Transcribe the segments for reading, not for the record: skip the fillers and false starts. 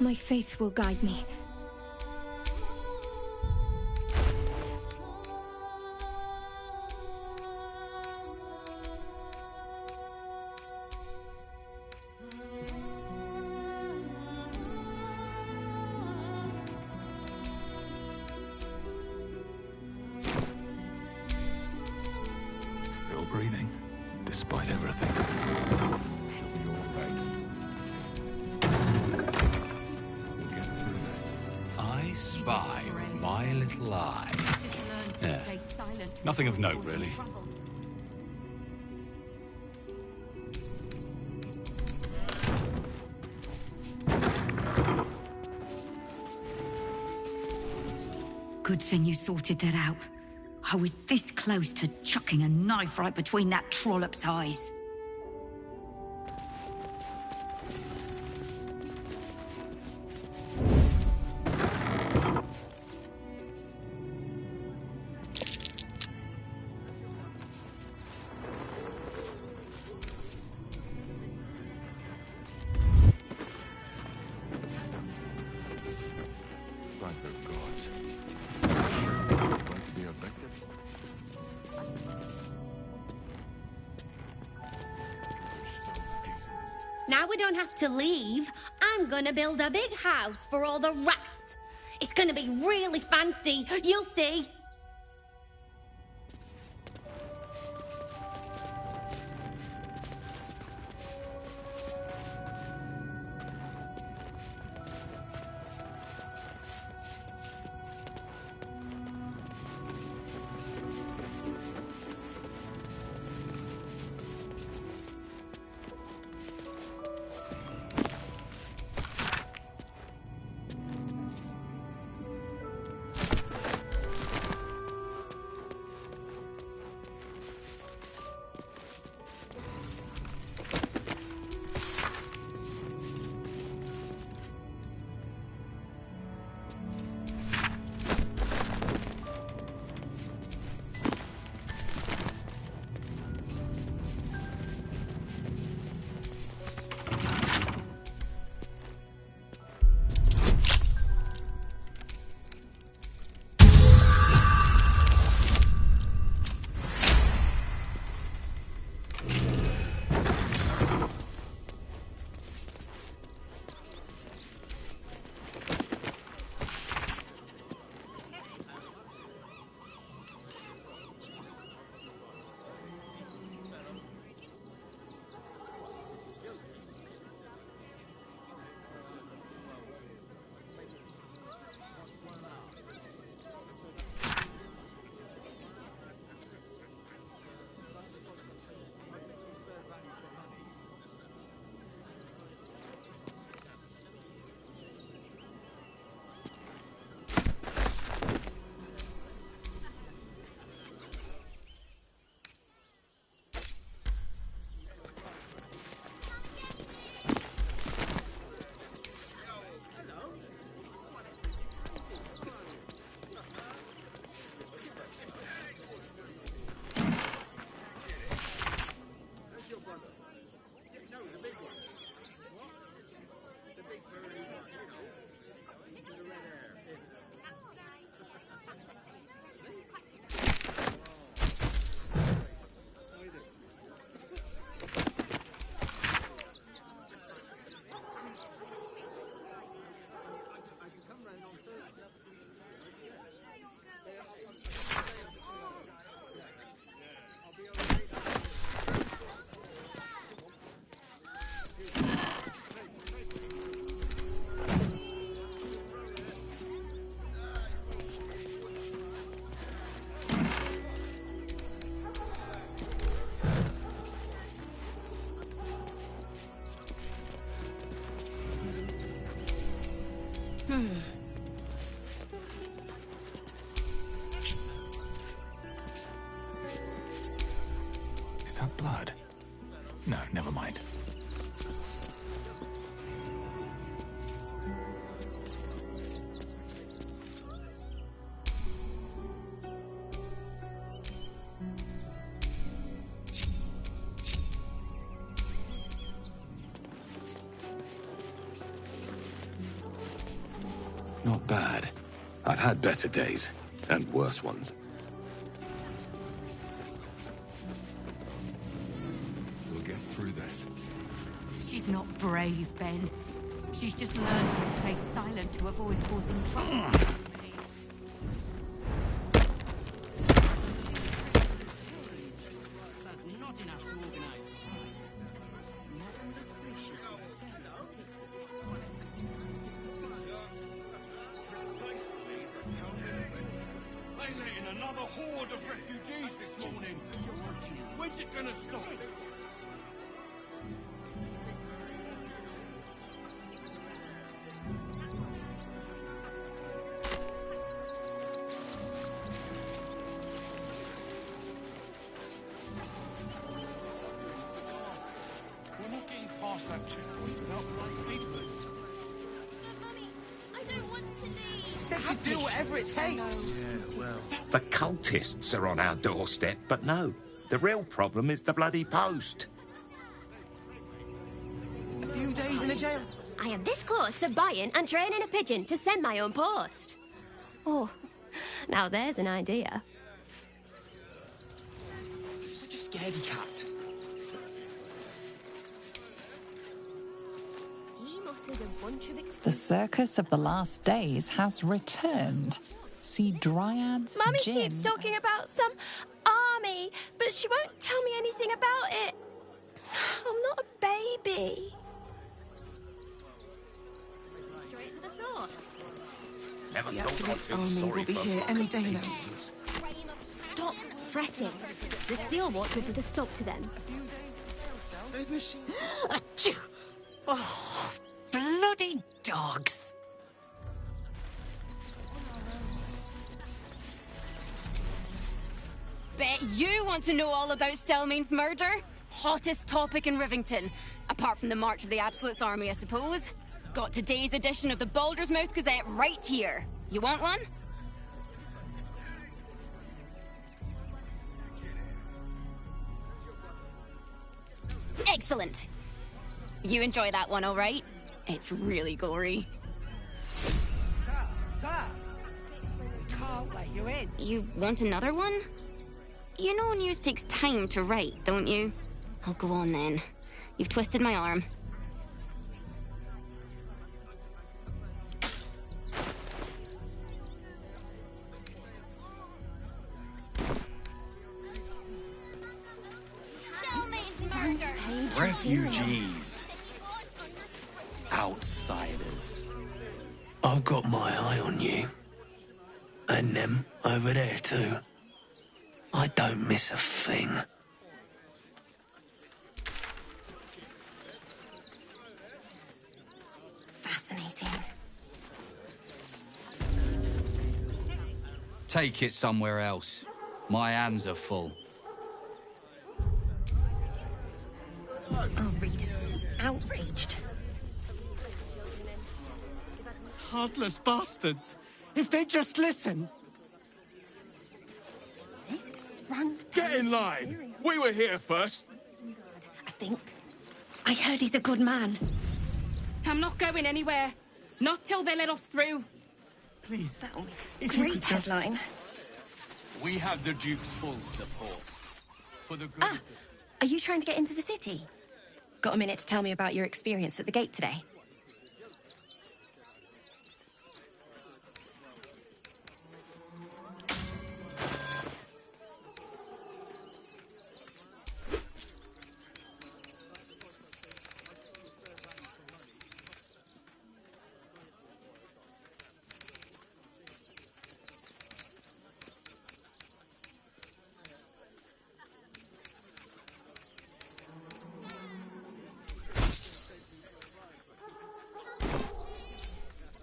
My faith will guide me. Still breathing, despite everything. She'll be all right. We'll get through this. I spy with my little eye. Yeah. Nothing of note, really. Good thing you sorted that out. I was this close to chucking a knife right between that trollop's eyes. Thank the gods. Going to be evicted? Now we don't have to leave. I'm gonna build a big house for all the rats. It's gonna be really fancy. You'll see. Is that blood? No, never mind. Not bad. I've had better days, and worse ones. We'll get through this. She's not brave, Ben. She's just learned to stay silent to avoid causing trouble. Another horde of refugees this morning. When's it gonna stop? We're not getting past that checkpoint without the right papers. Mummy, I don't want to leave. Said to do whatever it takes. The cultists are on our doorstep, but no. The real problem is the bloody post. A few days in a jail. I am this close to buying and training a pigeon to send my own post. Oh, now there's an idea. Such a scaredy cat. He muttered a bunch of The circus of the last days has returned. See Dryads, Mummy Jim... keeps talking about some army, but she won't tell me anything about it. I'm not a baby. Straight to the source. Never The thought I'd absolute feel army sorry will be for here any day now. refugees. Stop fretting. The Steel Watch will put a stop to them. Those machines. Achoo! Oh, bloody dogs! Bet you want to know all about Stelmane's murder? Hottest topic in Rivington. Apart from the March of the Absolute's army, I suppose. Got today's edition of the Baldur's Mouth Gazette right here. You want one? Excellent. You enjoy that one, all right? It's really gory. Sir! We can't let you in. You want another one? You know news takes time to write, don't you? I'll go on then. You've twisted my arm. Refugees. Outsiders. I've got my eye on you. And them over there too. I don't miss a thing. Fascinating. Take it somewhere else. My hands are full. Our readers will be outraged. Heartless bastards. If they just listen. This is front Get in line. We were here first. I think. I heard he's a good man. I'm not going anywhere. Not till they let us through. Please. That'll make a If you great could just- headline. We have the Duke's full support. For the good. Are you trying to get into the city? Got a minute to tell me about your experience at the gate today?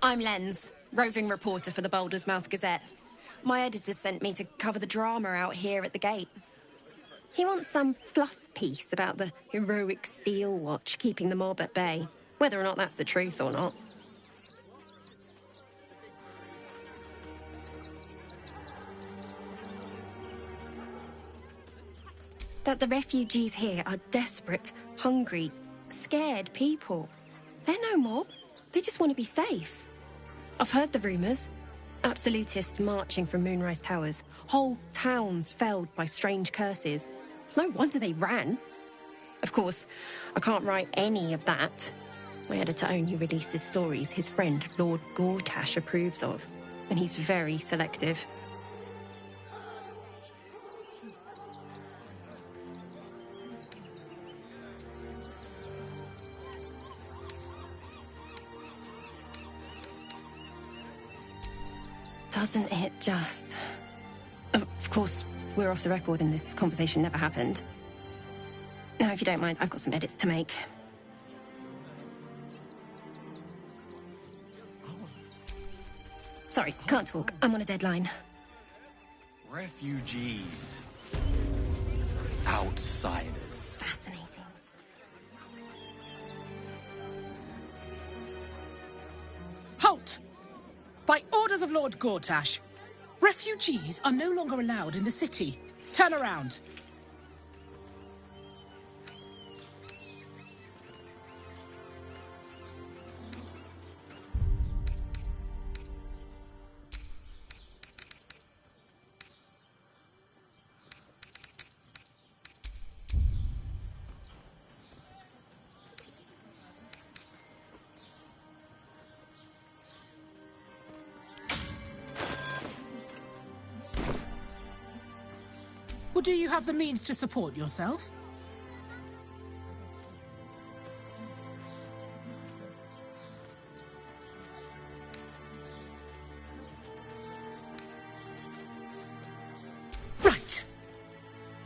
I'm Lens, roving reporter for the Balder's Mouth Gazette. My editor sent me to cover the drama out here at the gate. He wants some fluff piece about the heroic Steel Watch keeping the mob at bay, whether or not that's the truth or not. That the refugees here are desperate, hungry, scared people. They're no mob. They just want to be safe. I've heard the rumours. Absolutists marching from Moonrise Towers. Whole towns felled by strange curses. It's no wonder they ran. Of course, I can't write any of that. My editor only releases stories his friend Lord Gortash approves of, and he's very selective. Doesn't it just... Of course, we're off the record and this conversation never happened. Now, if you don't mind, I've got some edits to make. Sorry, can't talk. I'm on a deadline. Refugees. Outsiders. Fascinating. Halt! By orders of Lord Gortash, refugees are no longer allowed in the city. Turn around. Or do you have the means to support yourself? Right.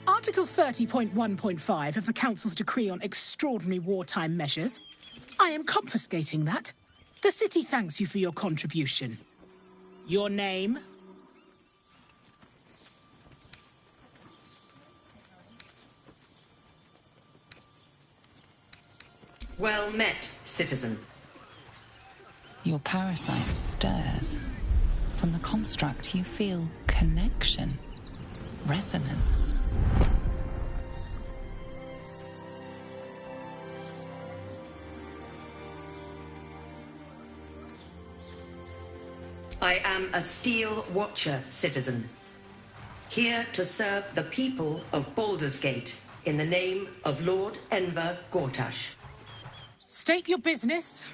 Article 30.1.5 of the Council's Decree on Extraordinary Wartime Measures. I am confiscating that. The city thanks you for your contribution. Your name? Well met, citizen. Your parasite stirs. From the construct, you feel connection, resonance. I am a Steel Watcher, citizen. Here to serve the people of Baldur's Gate in the name of Lord Enver Gortash. State your business.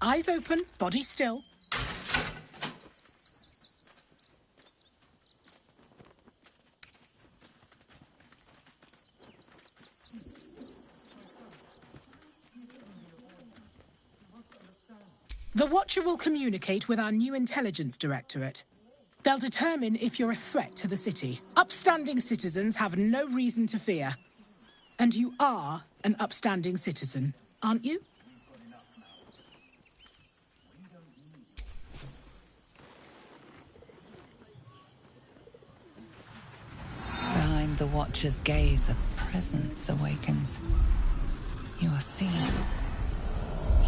Eyes open, body still. The Watcher will communicate with our new intelligence directorate. They'll determine if you're a threat to the city. Upstanding citizens have no reason to fear. And you are an upstanding citizen, aren't you? Behind the Watcher's gaze, a presence awakens. You are seen.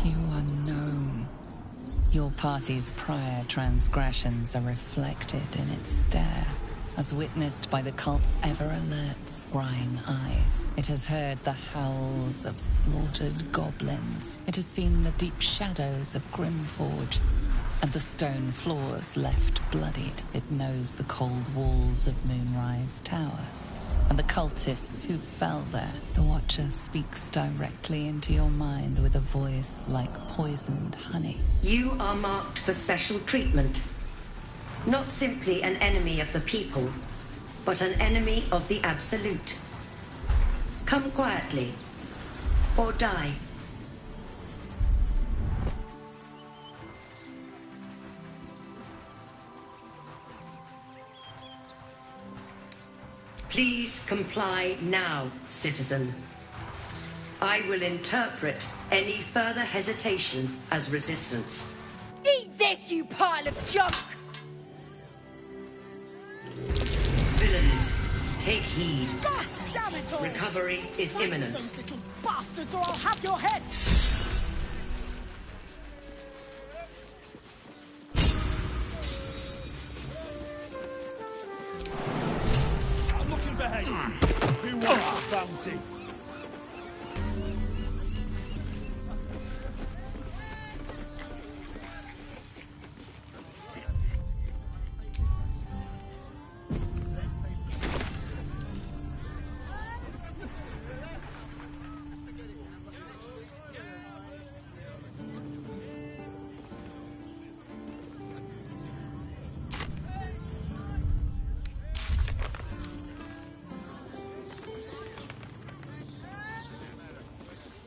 You are known. Your party's prior transgressions are reflected in its stare, as witnessed by the cult's ever-alert, scrying eyes. It has heard the howls of slaughtered goblins. It has seen the deep shadows of Grimforge, and the stone floors left bloodied. It knows the cold walls of Moonrise Towers, and the cultists who fell there. The Watcher speaks directly into your mind with a voice like poisoned honey. You are marked for special treatment. Not simply an enemy of the people, but an enemy of the Absolute. Come quietly, or die. Please comply now, citizen. I will interpret any further hesitation as resistance. Eat this, you pile of junk! Villains, Take heed. God damn it all! Recovery is Find imminent. those little bastards, or I'll have your head! I'm looking for haste. Who wants the bounty?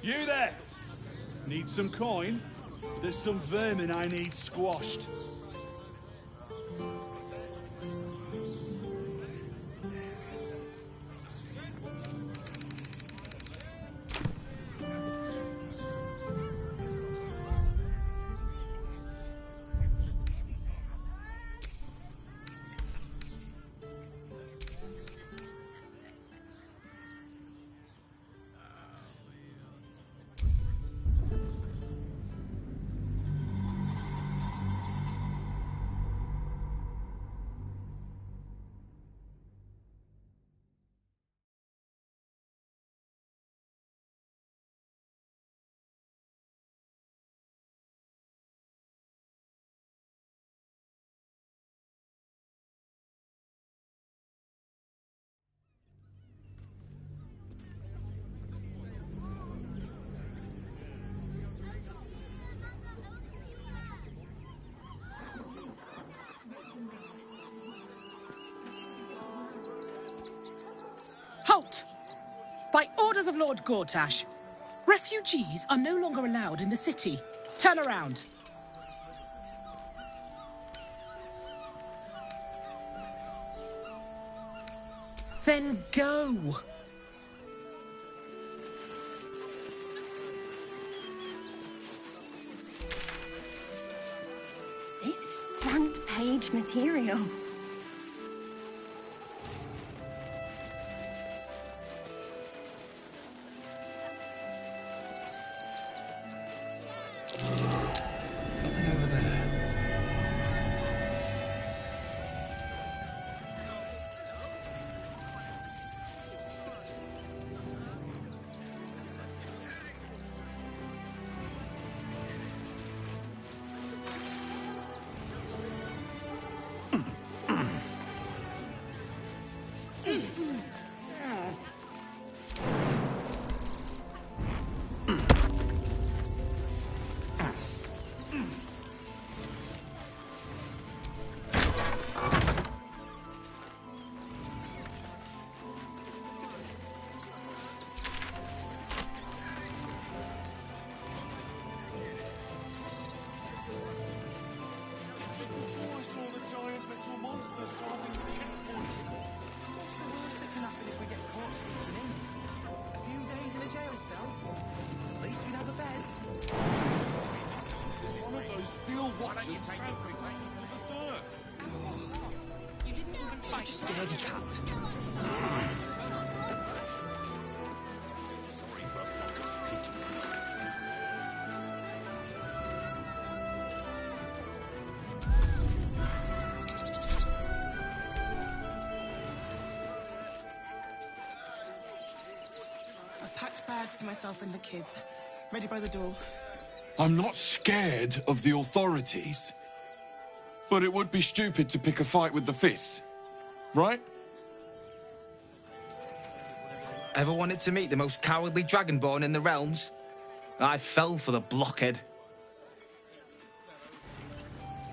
You there? Need some coin? There's some vermin I need squashed. Halt! By orders of Lord Gortash, refugees are no longer allowed in the city. Turn around. Then go. This is front page material. Something over there. Such a scaredy cat. I've packed bags for myself and the kids. Ready by the door. I'm not scared of the authorities. But it would be stupid to pick a fight with the fists. Right? Ever wanted to meet the most cowardly dragonborn in the realms? I fell for the blockhead.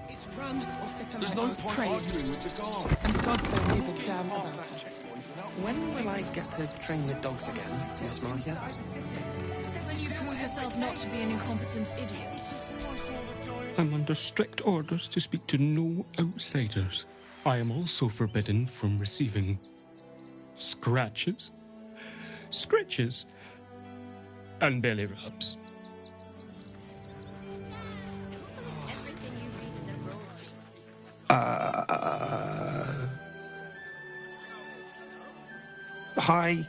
It's run or sit on There's my no ass point praying. arguing with the guards. And the gods don't give a damn about it. When will I get to train the dogs again, Miss Marcia? When you prove yourself not to be an incompetent idiot. I'm under strict orders to speak to no outsiders. I am also forbidden from receiving scratches, scritches, and belly rubs. Hi.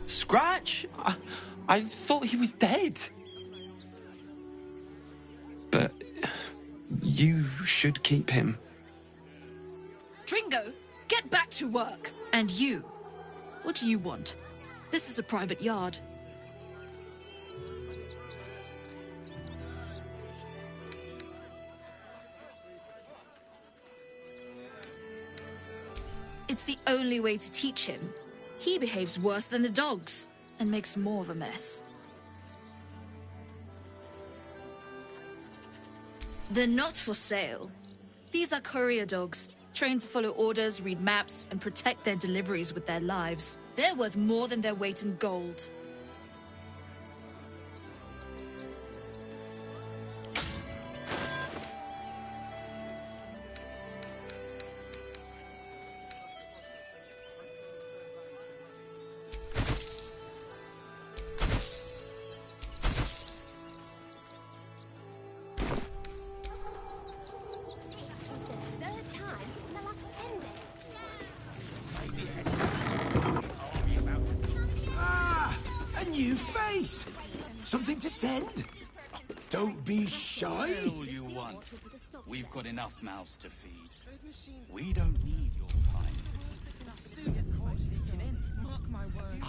Scratch? I thought he was dead. But you should keep him. Dringo, get back to work. And you, what do you want? This is a private yard. It's the only way to teach him. He behaves worse than the dogs and makes more of a mess. They're not for sale. These are courier dogs, trained to follow orders, read maps, and protect their deliveries with their lives. They're worth more than their weight in gold. Something to send? Don't be shy. All you want. We've got enough mouths to feed. We don't need your kind. Mark my words.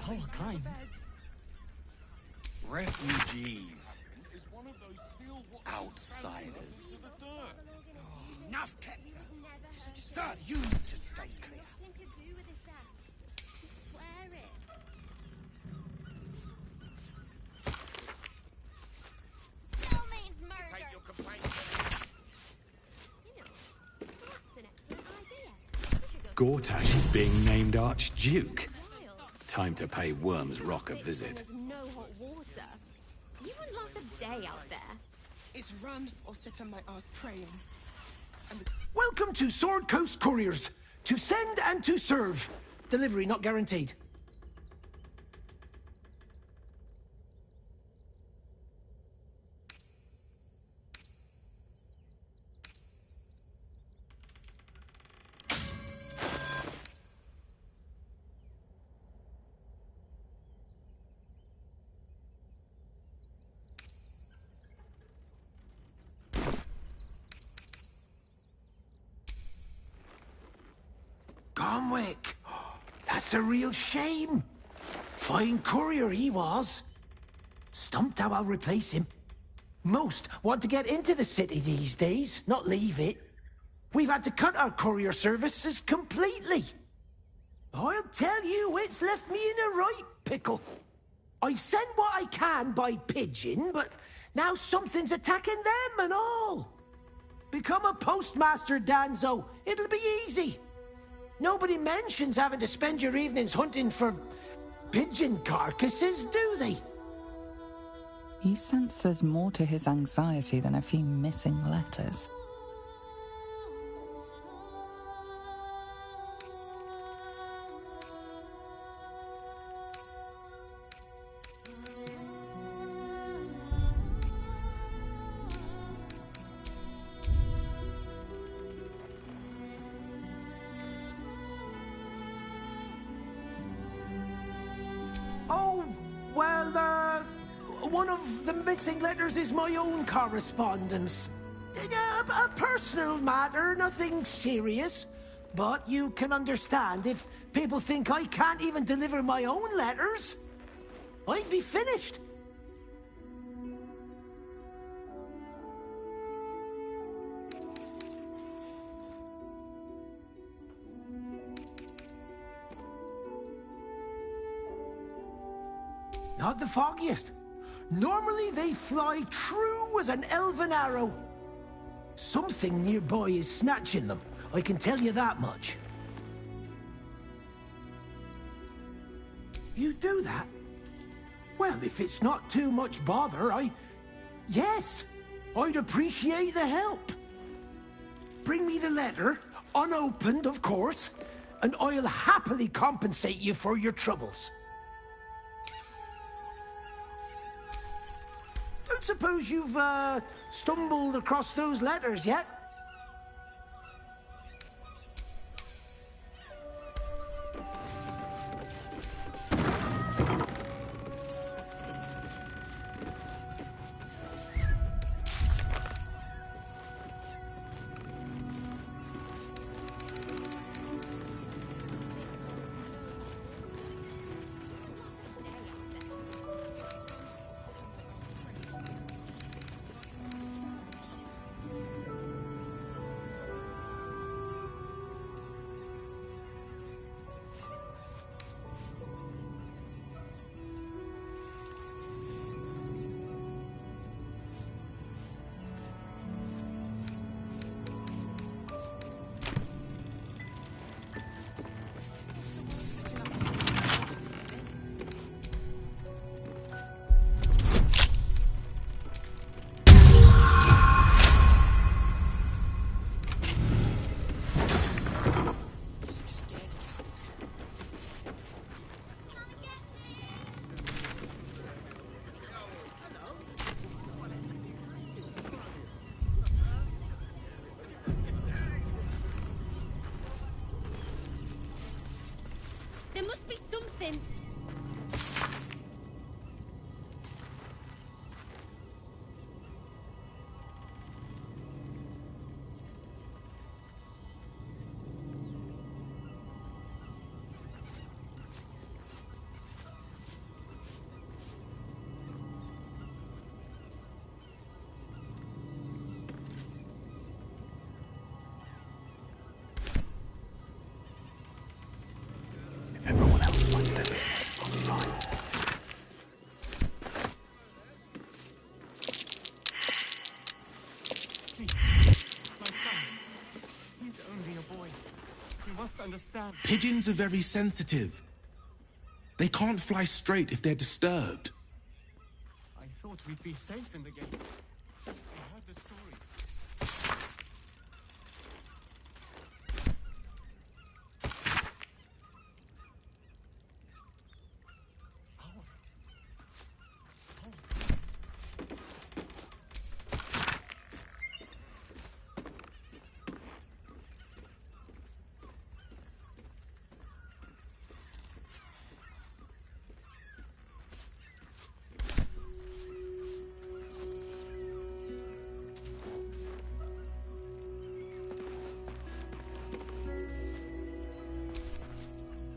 Our kind? Refugees. Outsiders. Enough, Ketzer. Sir, you need to stay clear. Gortash is being named Archduke. Time to pay Worm's Rock a visit. There's no hot water. You wouldn't last a day out there. It's run or sit on my ass praying. Welcome to Sword Coast Couriers. To send and to serve. Delivery not guaranteed. Comwick! That's a real shame. Fine courier he was. Stumped how I'll replace him. Most want to get into the city these days, not leave it. We've had to cut our courier services completely. I'll tell you, it's left me in a right pickle. I've sent what I can by pigeon, but now something's attacking them and all. Become a postmaster, Danzo. It'll be easy. Nobody mentions having to spend your evenings hunting for pigeon carcasses, do they? You sense there's more to his anxiety than a few missing letters. Oh, well, one of the missing letters is my own correspondence. A personal matter, nothing serious. But you can understand if people think I can't even deliver my own letters, I'd be finished. Not the foggiest. Normally they fly true as an elven arrow. Something nearby is snatching them, I can tell you that much. You do that? Well, if it's not too much bother, yes, I'd appreciate the help. Bring me the letter, unopened, of course, and I'll happily compensate you for your troubles. Don't suppose you've, stumbled across those letters yet? There must be something. If everyone else minds their business, I'll be fine. My son. He's only a boy. You must understand. Pigeons are very sensitive. They can't fly straight if they're disturbed. I thought we'd be safe in the game. I heard the stories.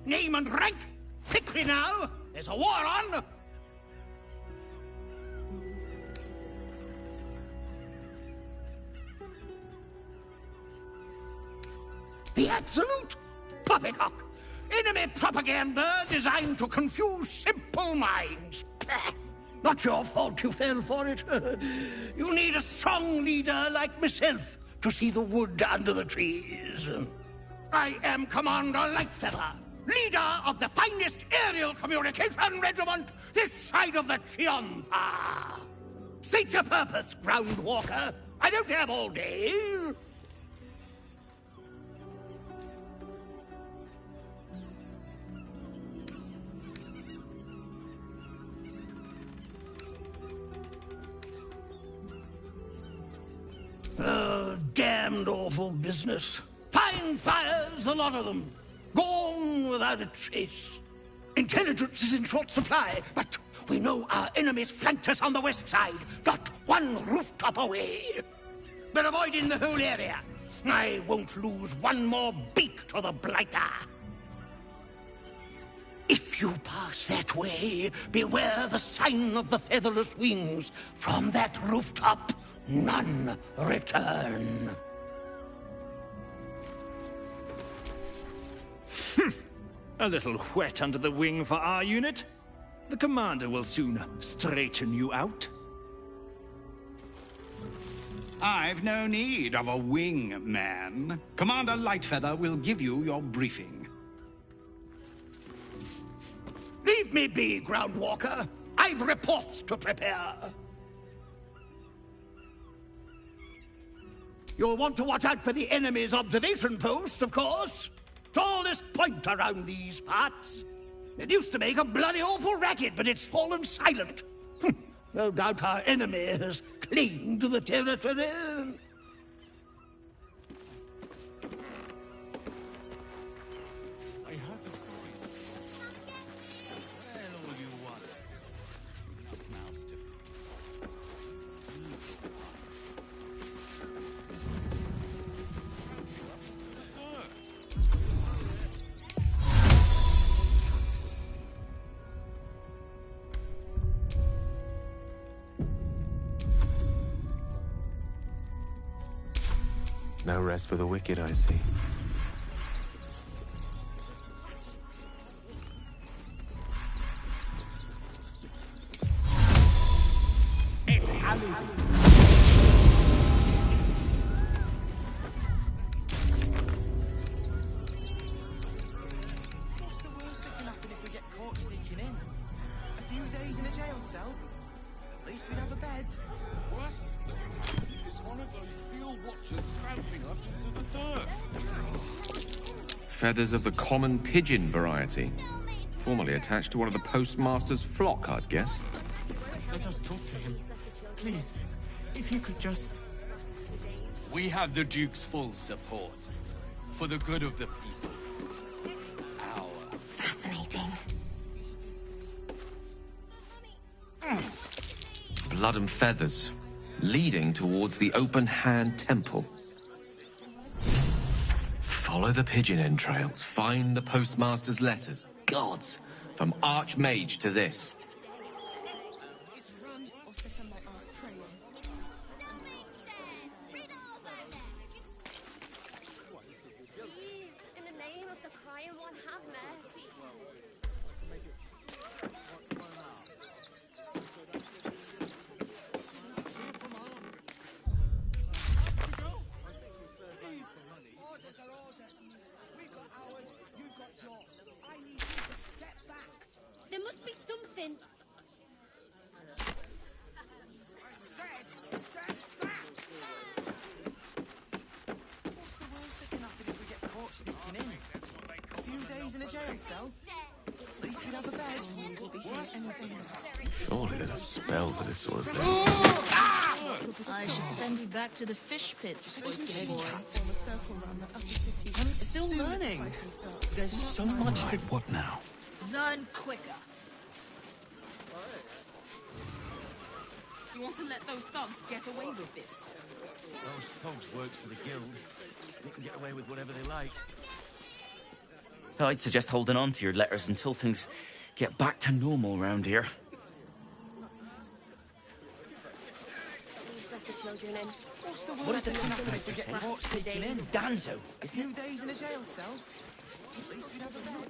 Name and rank! Quickly now! There's a war on! The Absolute! Poppycock! Enemy propaganda designed to confuse simple minds. Not your fault you fell for it. You need a strong leader like myself to see the wood under the trees. I am Commander Lightfeather, leader of the finest aerial communication regiment this side of the Triumpha. State your purpose, Groundwalker. I don't have all day. Damned awful business. Fine fires, a lot of them. Gone without a trace. Intelligence is in short supply, but we know our enemies flanked us on the west side, not one rooftop away. We're avoiding the whole area. I won't lose one more beak to the blighter. If you pass that way, beware the sign of the featherless wings. From that rooftop, none return. A little wet under the wing for our unit. The commander will soon straighten you out. I've no need of a wing man. Commander Lightfeather will give you your briefing. Leave me be, Groundwalker. I've reports to prepare. You'll want to watch out for the enemy's observation post, of course. Tallest point around these parts. It used to make a bloody awful racket, but it's fallen silent. No doubt our enemy has claimed the territory. I heard the stories. Well, all you want. Enough mouths to No rest for the wicked, I see. What's the worst that can happen if we get caught sneaking in? A few days in a jail cell? At least we'd have a bed. Worst that can happen is one of those steel watchers stamping us into the dirt. Feathers of the common pigeon variety. Formerly attached to one of the postmaster's flock, I'd guess. Let us talk to him. Please, if you could just... We have the Duke's full support. For the good of the people. Fascinating. Blood and feathers, leading towards the open hand temple. Follow the pigeon entrails, find the postmaster's letters. Gods, from Archmage to this. Please, in the name of the crying one, have mercy. There must be something. What's the worst that can happen if we get caught sneaking in? A few days in a jail cell? At least we'd have a bed. We'll be here any day now. Surely there's a spell for this sort of thing. I should send you back to the fish pits, oyster boy. I'm still learning. There's so much to... What now? Learn quicker. You want to let those thugs get away with this? Those thugs work for the guild. They can get away with whatever they like. I'd suggest holding on to your letters until things get back to normal around here. Please let the children in. What's the What worst is that it? can happen if we get caught sneaking in? Danzo. A few days in a jail cell? At least we'd have a bed.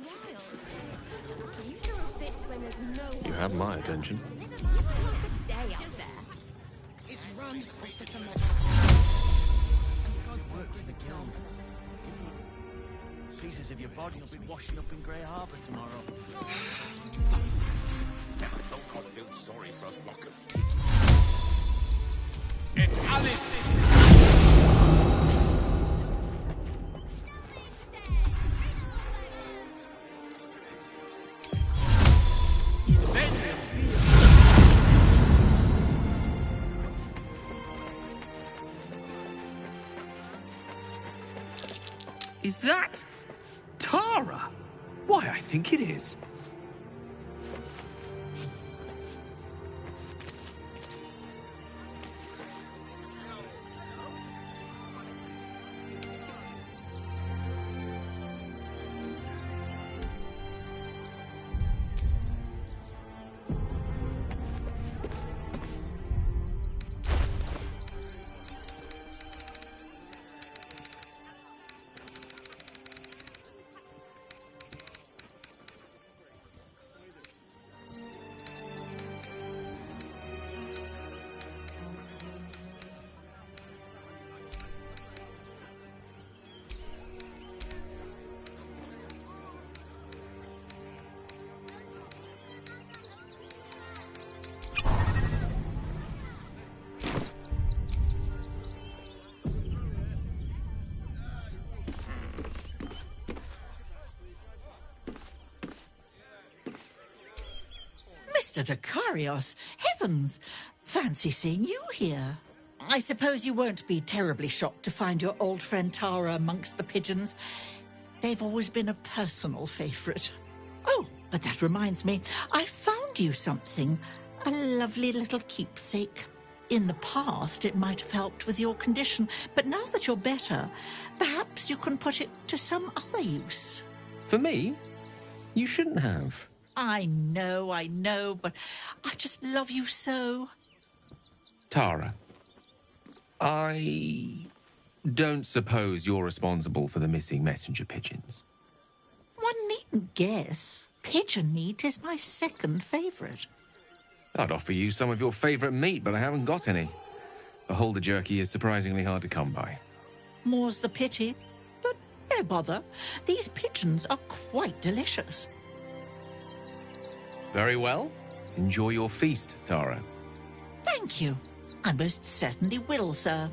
You throw a fit when there's no one. You have my attention. You could last a day out there. It's run or sit on my... And God work for the guild. Pieces of your body will be washing up in Grey Harbour tomorrow. Never thought I'd feel sorry for a flock of It's Alice! Is that Tara? Why, I think it is. Master Dakarios! Heavens! Fancy seeing you here. I suppose you won't be terribly shocked to find your old friend Tara amongst the pigeons. They've always been a personal favourite. Oh, but that reminds me, I found you something. A lovely little keepsake. In the past, it might have helped with your condition, but now that you're better, perhaps you can put it to some other use. For me? You shouldn't have. I know, but I just love you so. Tara, I don't suppose you're responsible for the missing messenger pigeons. One needn't guess. Pigeon meat is my second favourite. I'd offer you some of your favourite meat, but I haven't got any. Beholder jerky is surprisingly hard to come by. More's the pity. But no bother. These pigeons are quite delicious. Very well. Enjoy your feast, Tara. Thank you. I most certainly will, sir.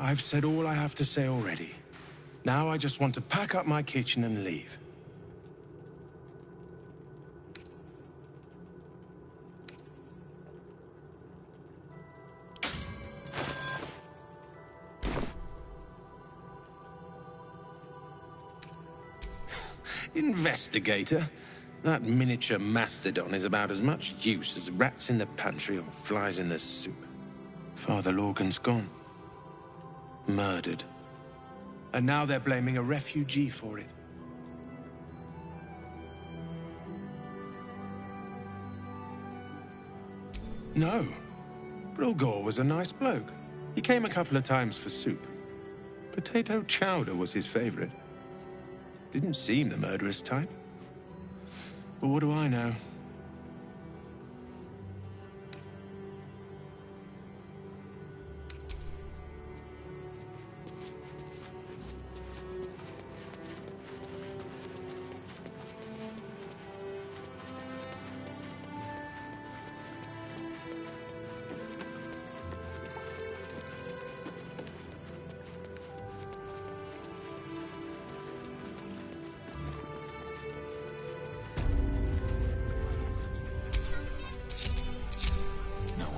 I've said all I have to say already. Now I just want to pack up my kitchen and leave. Investigator? That miniature mastodon is about as much use as rats in the pantry or flies in the soup. Father Lorgan's gone. Murdered. And now they're blaming a refugee for it. No. Brilgor was a nice bloke. He came a couple of times for soup. Potato chowder was his favorite. Didn't seem the murderous type. But what do I know?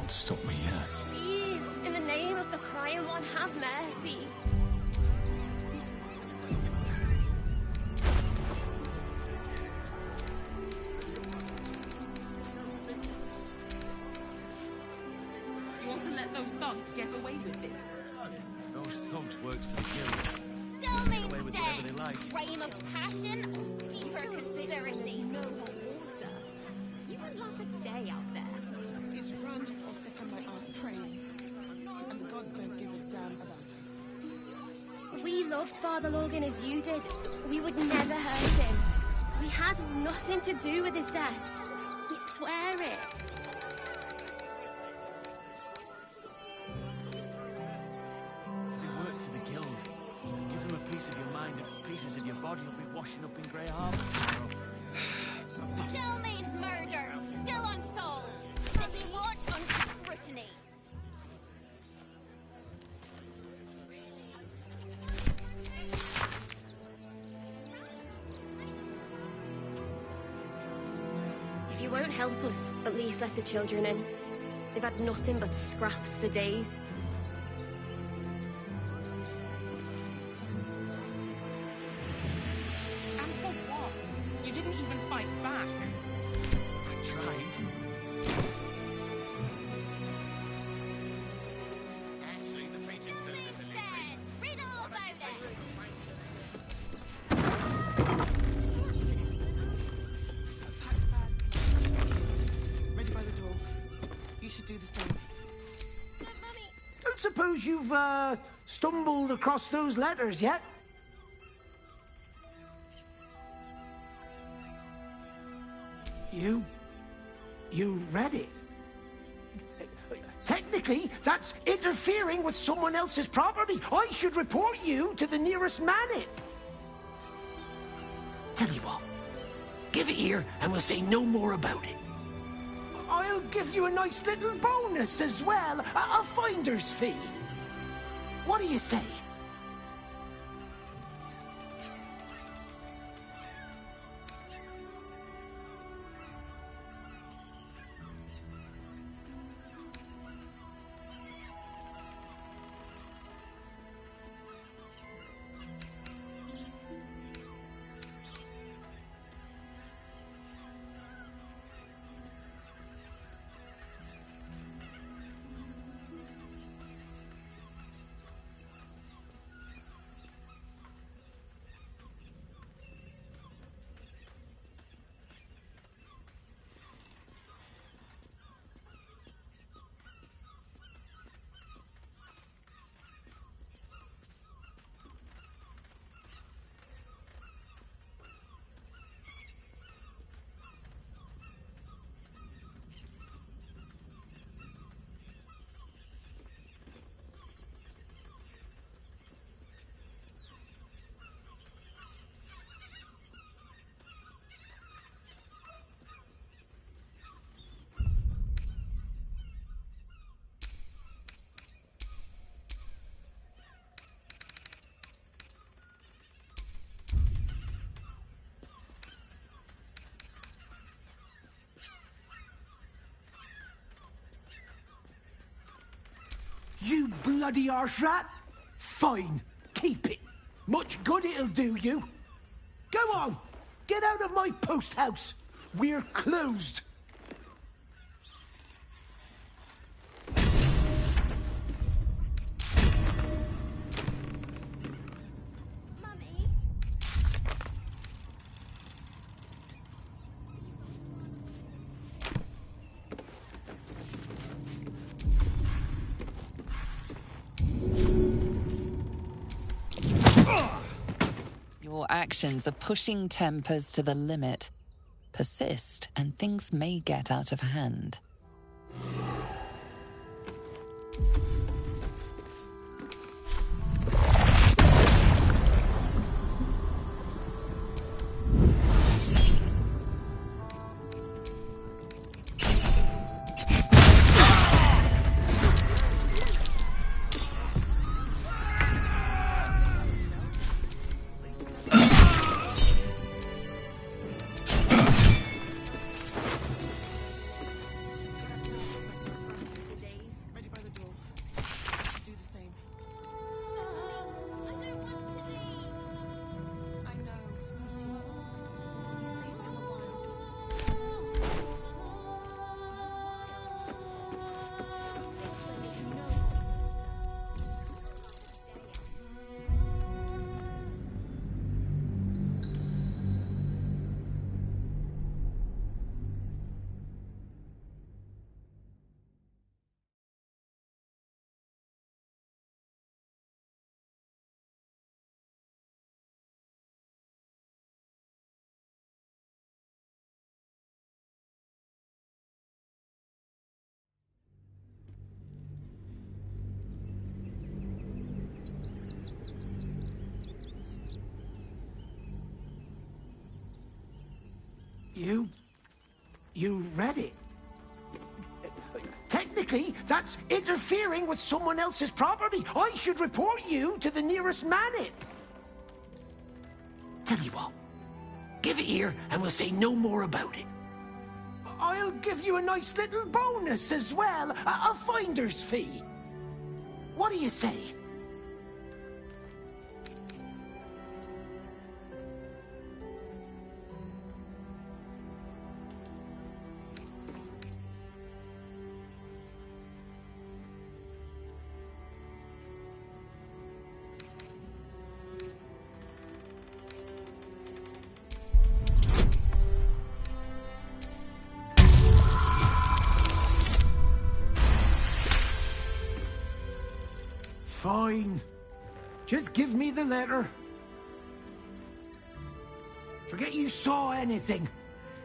Stop me yet. Please, in the name of the crying one, have mercy. You want to let those thugs get away with this? Those thugs worked for the guild. Still Get away means with whatever they death. like. Frame of passion or deeper conspiracy. No hot water. You won't last a day out there. It's run or sit on my ass praying. And the gods don't give a damn about us. We loved Father Logan as you did. We would never hurt him. We had nothing to do with his death. We swear it. They work for the guild. God, you'll be washing up in Grey Harbour tomorrow. Still means murder. Still unsolved. Sitting watch under scrutiny. If you won't help us, at least let the children in. They've had nothing but scraps for days. And for what? You didn't even fight back. I tried. Read all about it. Ready by the door. You should do the same. Don't suppose you've, stumbled across those letters yet? You read it? Technically, that's interfering with someone else's property. I should report you to the nearest manip. Tell you what, give it here and we'll say no more about it. I'll give you a nice little bonus as well, a finder's fee. What do you say? You bloody arse rat! Fine, keep it. Much good it'll do you. Go on, get out of my post house. We're closed. Your actions are pushing tempers to the limit. Persist, and things may get out of hand. You read it? Technically, that's interfering with someone else's property. I should report you to the nearest manip. Tell you what, give it here and we'll say no more about it. I'll give you a nice little bonus as well, a finder's fee. What do you say? Fine. Just give me the letter. Forget you saw anything.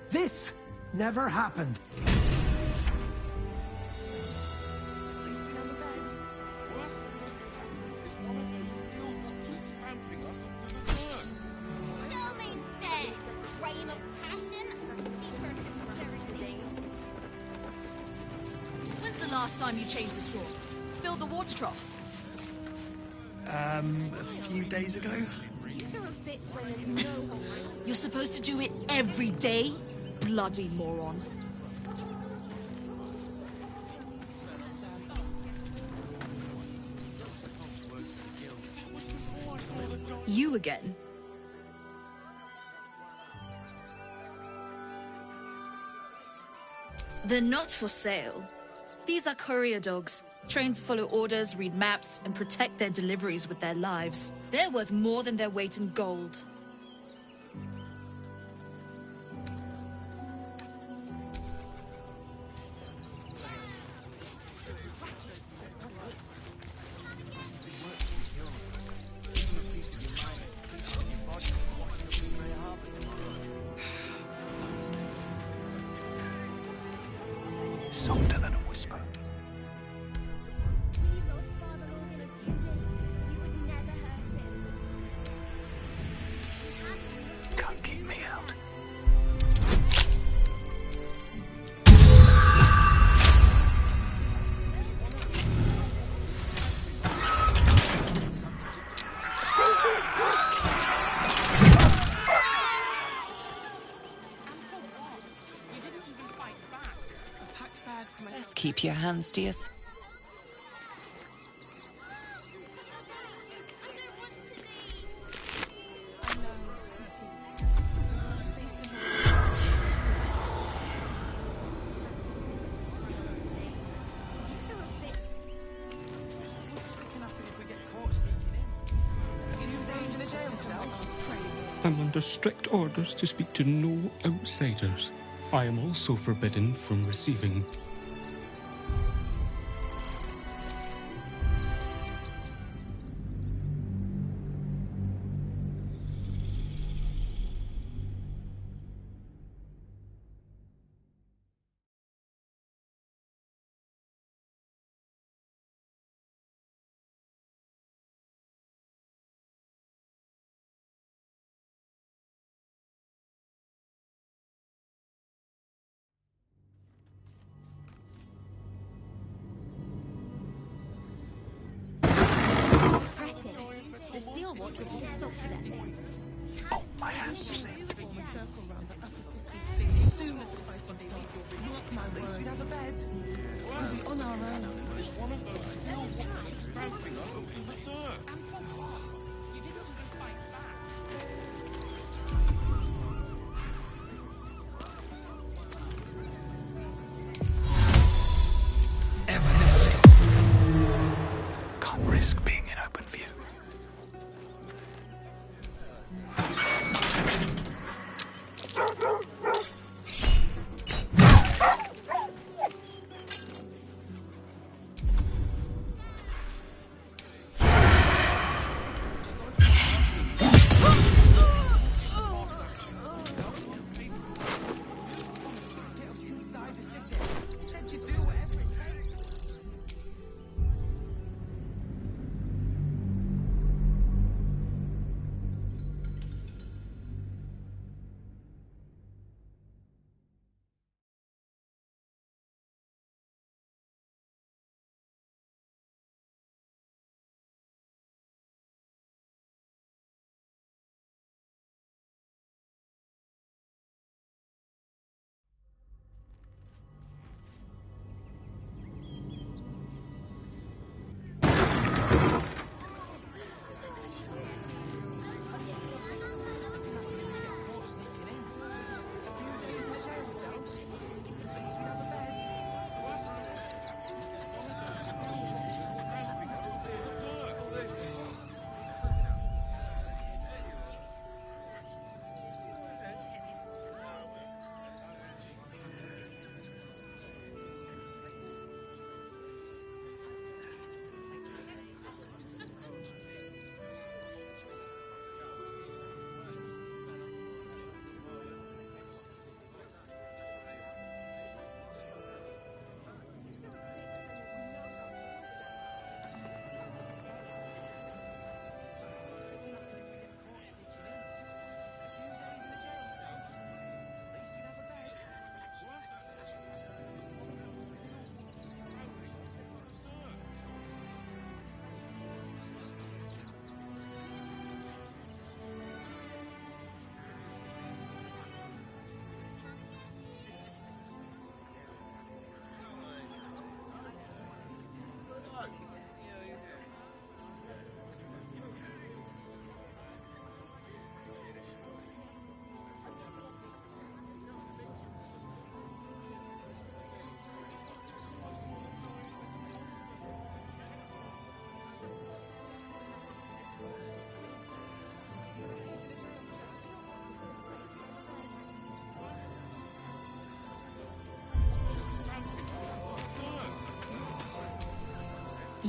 This never happened. At least we have a bed. Worst thing that can happen is one of those steel watchers stamping us into the dirt. Tell me instead, it's a crime of passion. Deeper conspiracies. When's the last time you changed the straw? Filled the water troughs? A few days ago. You throw a fit when there's no one around. You're supposed to do it every day? Bloody moron. You again? They're not for sale. These are courier dogs, trained to follow orders, read maps, and protect their deliveries with their lives. They're worth more than their weight in gold. Softer than a whisper. He loved Father Logan as you did. You would never hurt him. He had nothing Can't to keep do me with out. Let's keep your hands to yourself. I'm under strict orders to speak to no outsiders. I am also forbidden from receiving. The steel watch would put a stop to this. Oh, my hands slipped. Form a circle round the upper city. Soon as the fighting starts, mark my words. We'd have a bed. We'll be on our own. One of those steel watchers stamping us into the dirt. You didn't even fight back. Can't risk being in open view.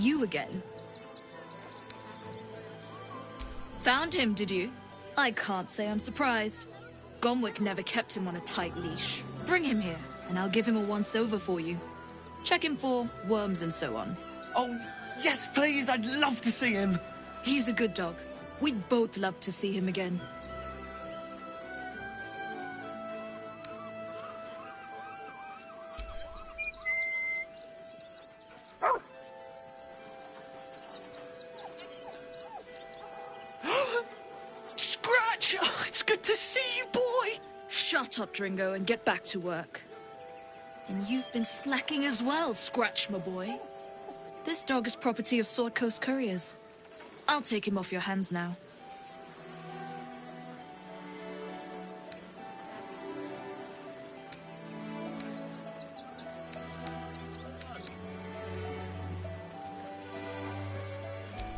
You again? Found him, did you? I can't say I'm surprised. Gomwick never kept him on a tight leash. Bring him here, and I'll give him a once-over for you. Check him for worms and so on. Oh, yes, please. I'd love to see him. He's a good dog. We'd both love to see him again. Scratch! Oh, it's good to see you, boy. Shut up, Dringo, and get back to work. And you've been slacking as well, Scratch, my boy. This dog is property of Sword Coast Couriers. I'll take him off your hands now.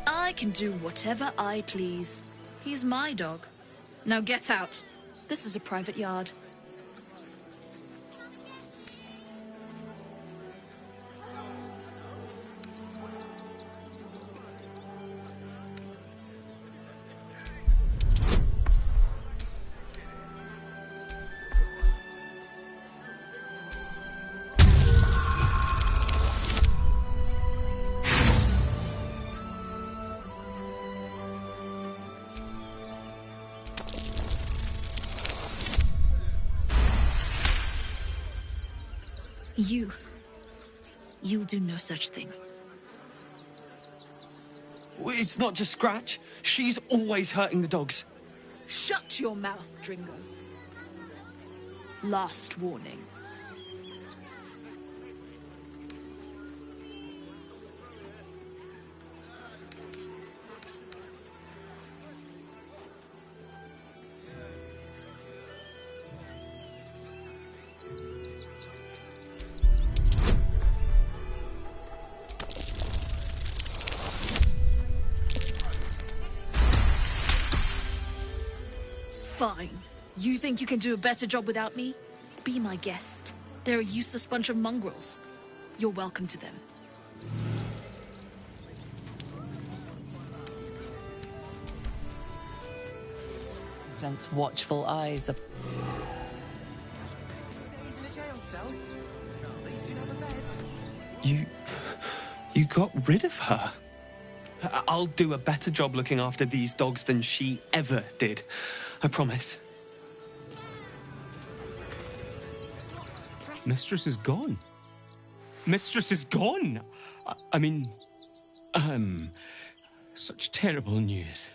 I can do whatever I please. He's my dog. Now get out. This is a private yard. You'll do no such thing. It's not just Scratch. She's always hurting the dogs. Shut your mouth, Dringo. Last warning. Fine. You think you can do a better job without me? Be my guest. They're a useless bunch of mongrels. You're welcome to them. Sense watchful eyes of... Days in a jail cell? At least we'd have a bed. You got rid of her. I'll do a better job looking after these dogs than she ever did. I promise. Mistress is gone. Mistress is gone! I mean... Such terrible news.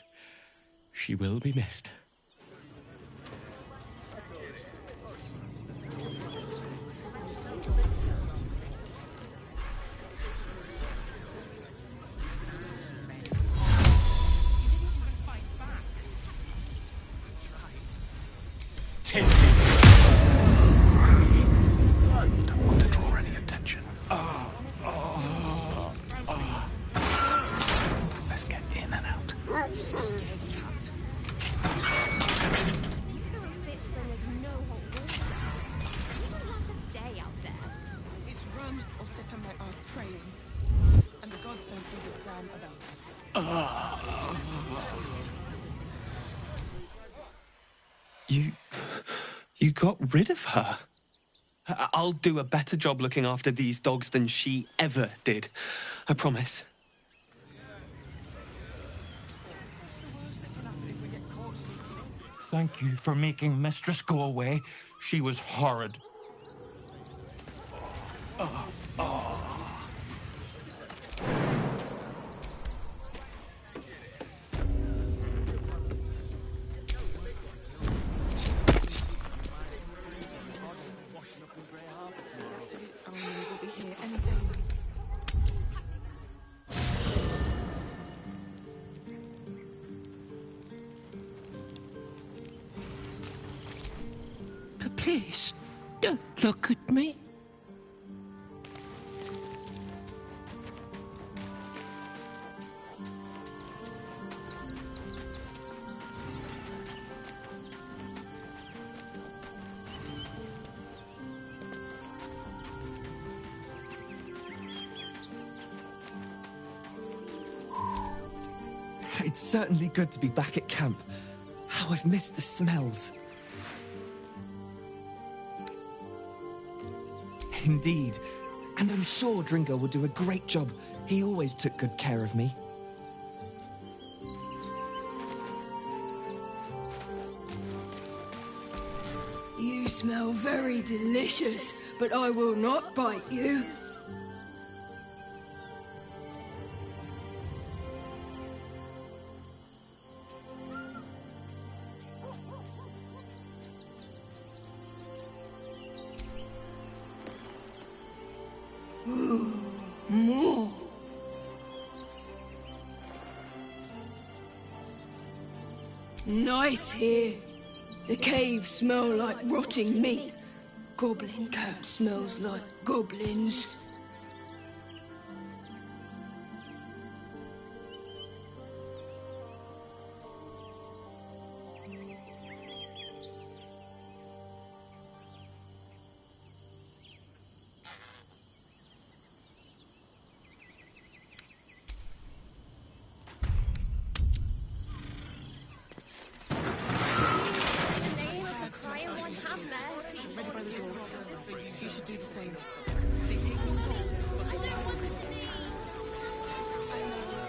She will be missed. You got rid of her. I'll do a better job looking after these dogs than she ever did. I promise. Thank you for making Mistress go away. She was horrid. Please, don't look at me. It's certainly good to be back at camp. How I've missed the smells. Indeed. And I'm sure Dringo will do a great job. He always took good care of me. You smell very delicious, but I will not bite you. Ooh, more. Nice here. The caves smell like rotting meat. Goblin camp smells like goblins.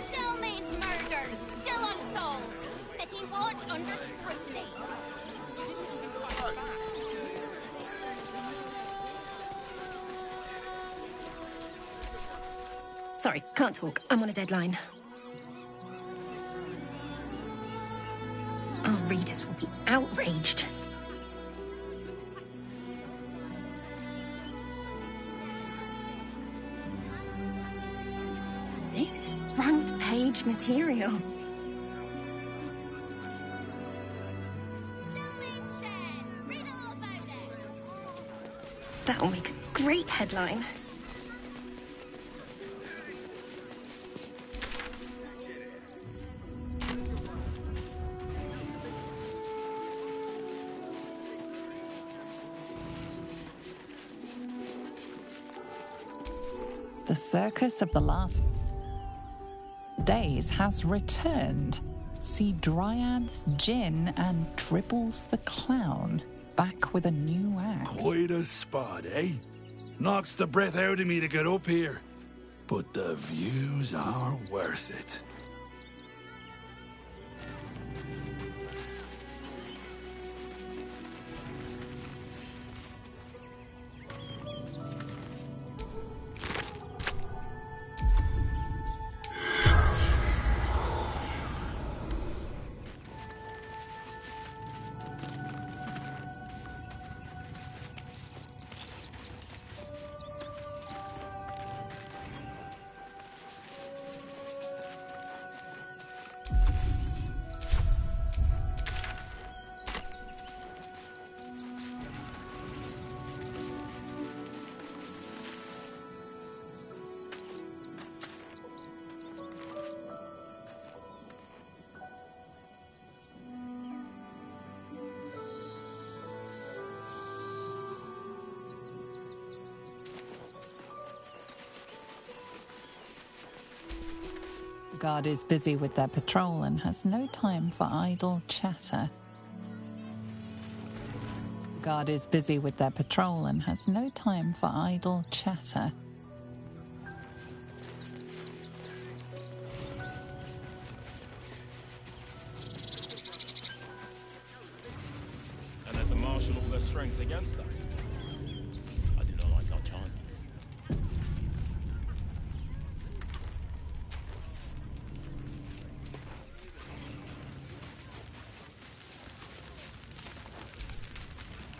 Still means murder, still unsolved. City watch under scrutiny. Sorry, can't talk. I'm on a deadline. Our readers will be outraged. This is front page material. That'll make a great headline. The circus of the last days has returned. See Dryads, Jin, and Dribbles the Clown back with a new act. Quite a spot, eh? Knocks the breath out of me to get up here. But the views are worth it. The guard is busy with their patrol and has no time for idle chatter. The guard is busy with their patrol and has no time for idle chatter. And let them marshal all their strength against us. I do not like our chances.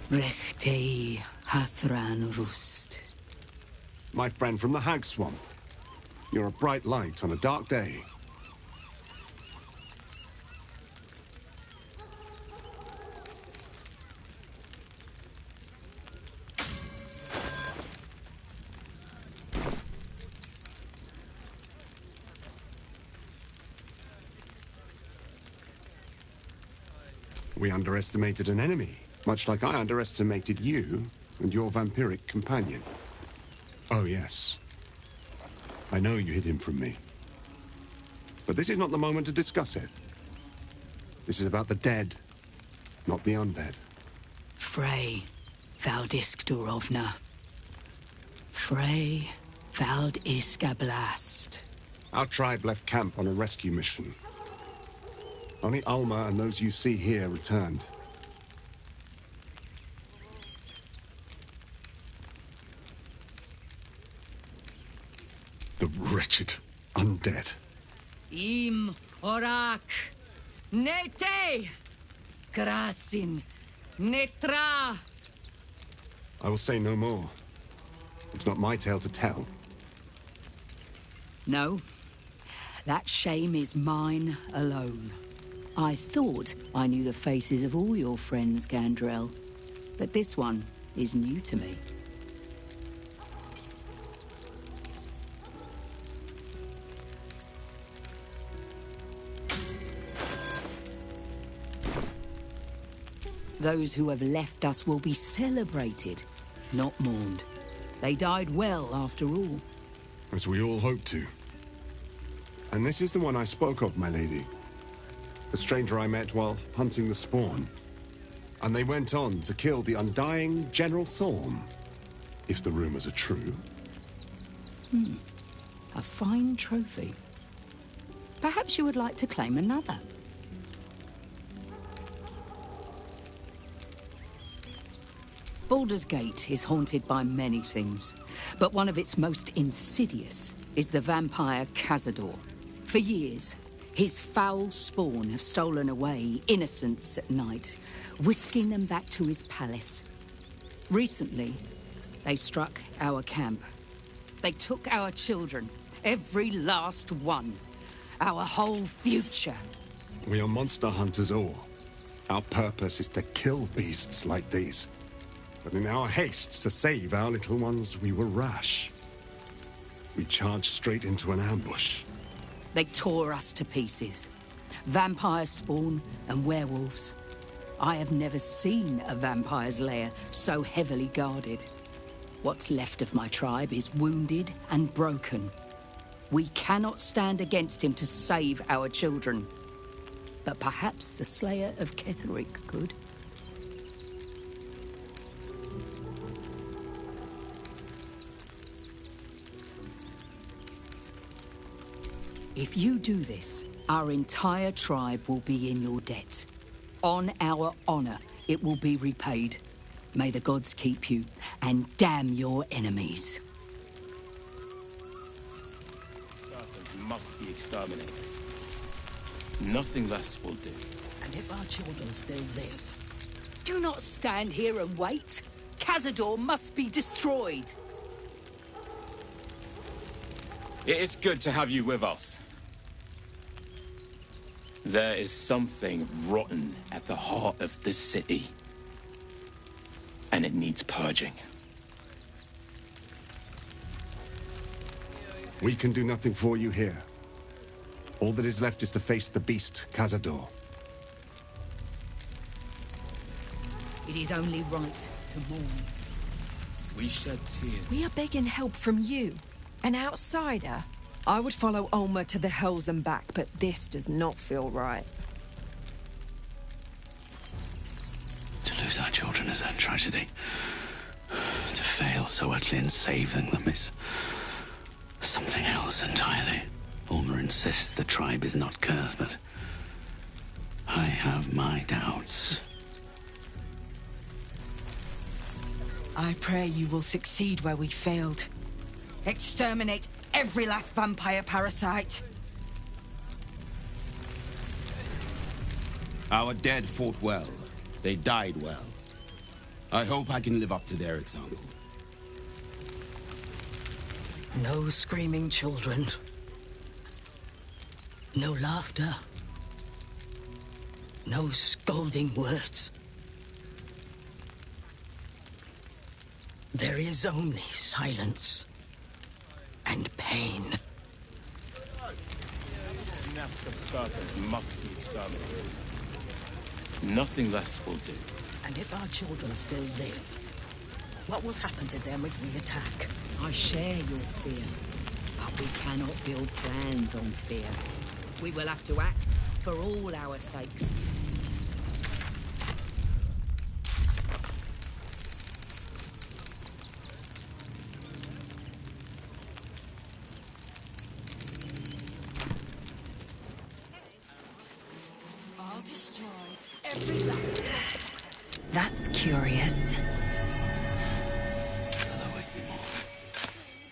Rechtei Hathran Rust. My friend from the Hag Swamp. You're a bright light on a dark day. We underestimated an enemy. Much like I underestimated you and your vampiric companion. Oh, yes. I know you hid him from me. But this is not the moment to discuss it. This is about the dead, not the undead. Frey Valdiskdurovna. Frey Valdiskablast. Our tribe left camp on a rescue mission. Only Alma and those you see here returned. The wretched undead. Im orak. Nete. Krasin. Netra. I will say no more. It's not my tale to tell. No. That shame is mine alone. I thought I knew the faces of all your friends, Gandrel. But this one is new to me. Those who have left us will be celebrated, not mourned. They died well, after all. As we all hoped to. And this is the one I spoke of, my lady. The stranger I met while hunting the spawn. And they went on to kill the undying General Thorm, if the rumors are true. A fine trophy. Perhaps you would like to claim another. Baldur's Gate is haunted by many things, but one of its most insidious is the vampire Cazador. For years, his foul spawn have stolen away innocents at night, whisking them back to his palace. Recently, they struck our camp. They took our children, every last one, our whole future. We are monster hunters all. Our purpose is to kill beasts like these. But in our haste to save our little ones, we were rash. We charged straight into an ambush. They tore us to pieces. Vampire spawn and werewolves. I have never seen a vampire's lair so heavily guarded. What's left of my tribe is wounded and broken. We cannot stand against him to save our children. But perhaps the Slayer of Ketheric could. If you do this, our entire tribe will be in your debt. On our honor, it will be repaid. May the gods keep you, and damn your enemies. Serpents must be exterminated. Nothing less will do. And if our children still live? Do not stand here and wait. Cazador must be destroyed. It is good to have you with us. There is something rotten at the heart of this city. And it needs purging. We can do nothing for you here. All that is left is to face the beast, Cazador. It is only right to mourn. We shed tears. We are begging help from you, an outsider. I would follow Ulmer to the Hells and back, but this does not feel right. To lose our children is a tragedy. To fail so utterly in saving them is something else entirely. Ulmer insists the tribe is not cursed, but I have my doubts. I pray you will succeed where we failed. Exterminate every last vampire parasite. Our dead fought well. They died well. I hope I can live up to their example. No screaming children. No laughter. No scolding words. There is only silence and pain. The nest of serpents must be exterminated. Nothing less will do. And if our children still live, what will happen to them if we attack? I share your fear, but we cannot build plans on fear. We will have to act for all our sakes. I'll destroy every last. That's curious. Always be more.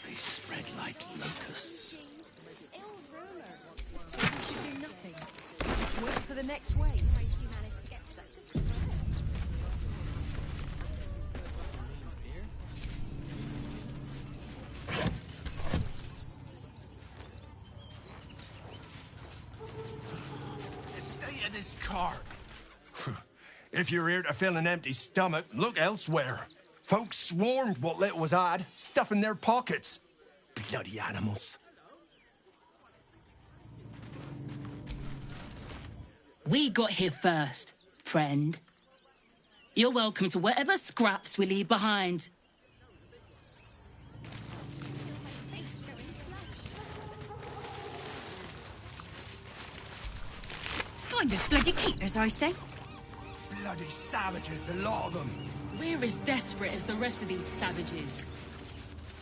They spread like locusts. So we should do nothing. Wait for the next wave. The state of this cart. If you're here to fill an empty stomach, look elsewhere. Folks swarmed what little was odd, stuffing their pockets. Bloody animals. We got here first, friend. You're welcome to whatever scraps we leave behind. Find us bloody keepers, I say. Bloody savages, a lot of them. We're as desperate as the rest of these savages.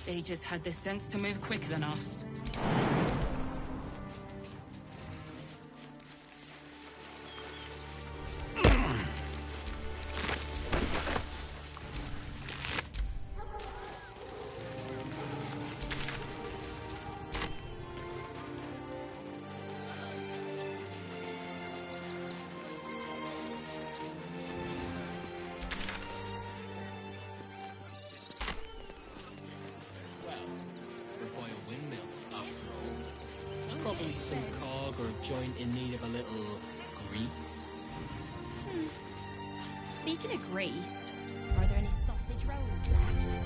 They just had the sense to move quicker than us. Probably some cog or joint in need of a little grease. Speaking of grease, are there any sausage rolls left?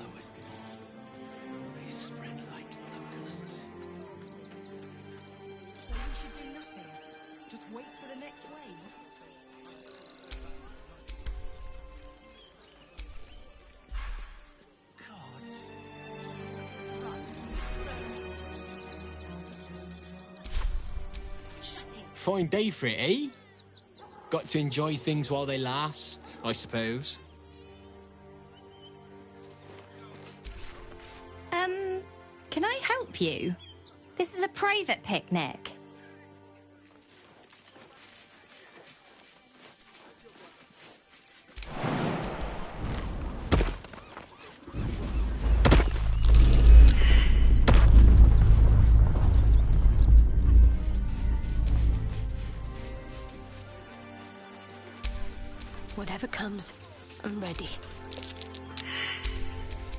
Always be more. They spread like locusts. So we should do nothing. Just wait for the next wave. Fine day for it, eh? Got to enjoy things while they last, I suppose. Can I help you? This is a private picnic. Whatever comes, I'm ready.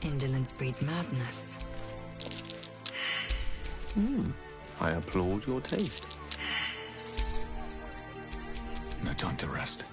Indolence breeds madness. I applaud your taste. No time to rest.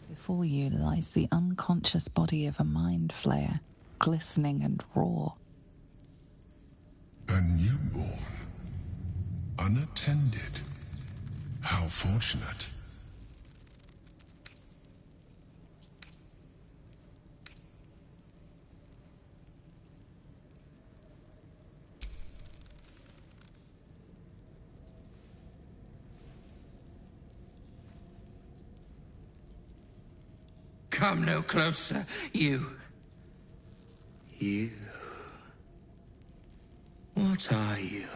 Before you lies the unconscious body of a mind flayer, glistening and raw. A newborn. Unattended. How fortunate. Come no closer, you. You. What are you?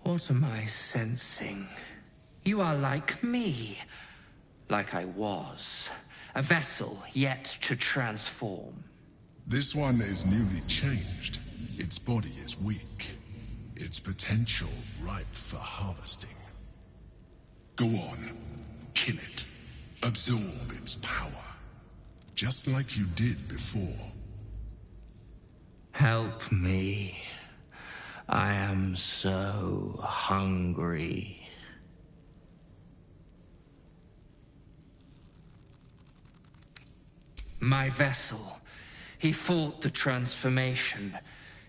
What am I sensing? You are like me. Like I was. A vessel yet to transform. This one is newly changed. Its body is weak. Its potential ripe for harvesting. Go on. Kill it. Absorb its power. Just like you did before. Help me. I am so hungry. My vessel. He fought the transformation.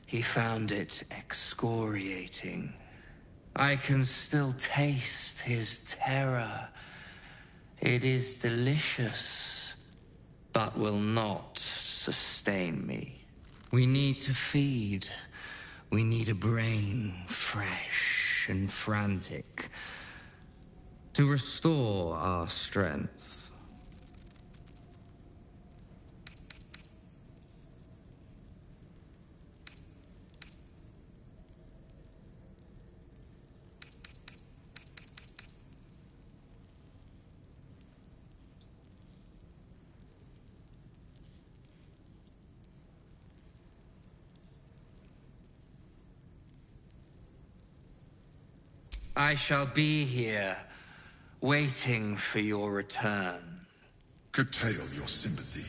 He found it excoriating. I can still taste his terror. It is delicious, but will not sustain me. We need to feed. We need a brain fresh and frantic to restore our strength. I shall be here, waiting for your return. Curtail your sympathy.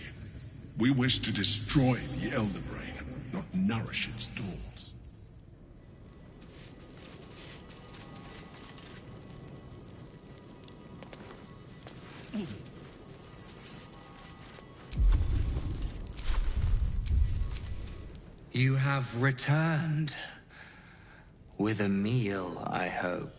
We wish to destroy the Elder Brain, not nourish its thoughts. You have returned. With a meal, I hope.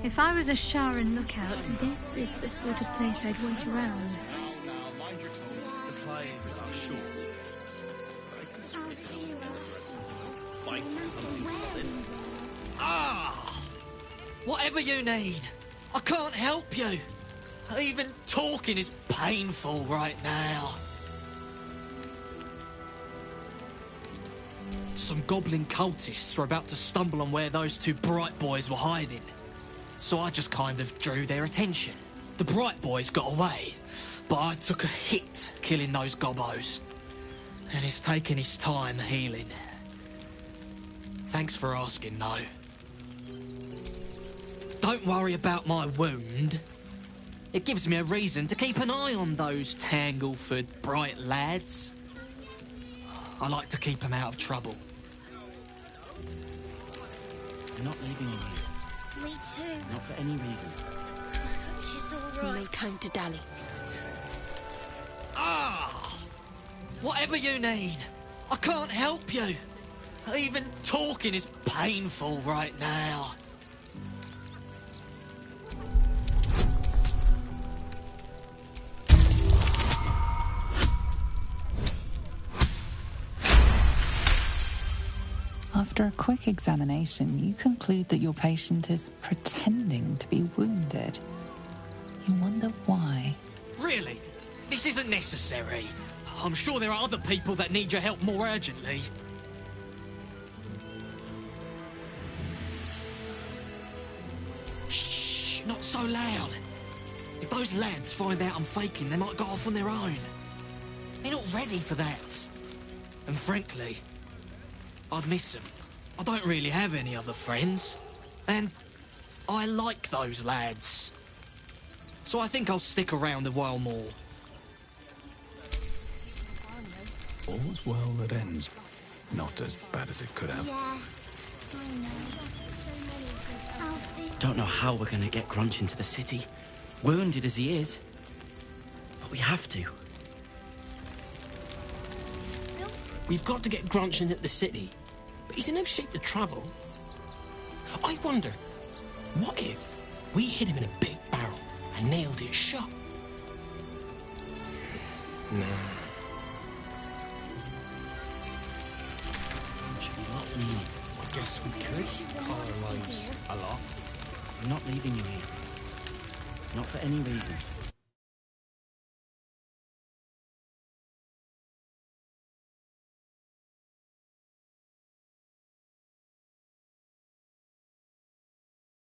If I was a Sharan lookout, this is the sort of place I'd wait around. Mind your toes. Supplies are short. Fight something solid. Ah! Whatever you need. I can't help you. Even talking is painful right now. Some goblin cultists were about to stumble on where those two bright boys were hiding. So I just kind of drew their attention. The bright boys got away, but I took a hit killing those gobbos. And it's taken its time healing. Thanks for asking, though. Don't worry about my wound. It gives me a reason to keep an eye on those Tangleford bright lads. I like to keep them out of trouble. We're not leaving him here. Me too. Not for any reason. I hope she's all right. We make home to Dally. Ah! Whatever you need. I can't help you. Even talking is painful right now. After a quick examination, you conclude that your patient is pretending to be wounded. You wonder why. Really? This isn't necessary. I'm sure there are other people that need your help more urgently. Shh! Not so loud. If those lads find out I'm faking, they might go off on their own. They're not ready for that. And frankly, I'd miss them. I don't really have any other friends. And I like those lads. So I think I'll stick around a while more. All's well that ends. Not as bad as it could have. Don't know how we're gonna get Grunch into the city, wounded as he is. But we have to. We've got to get Grunch into the city, but he's in no shape to travel. I wonder, what if we hid him in a big barrel and nailed it shut? Nah. I guess we could. Carlos, a lot. I'm not leaving you here. Not for any reason.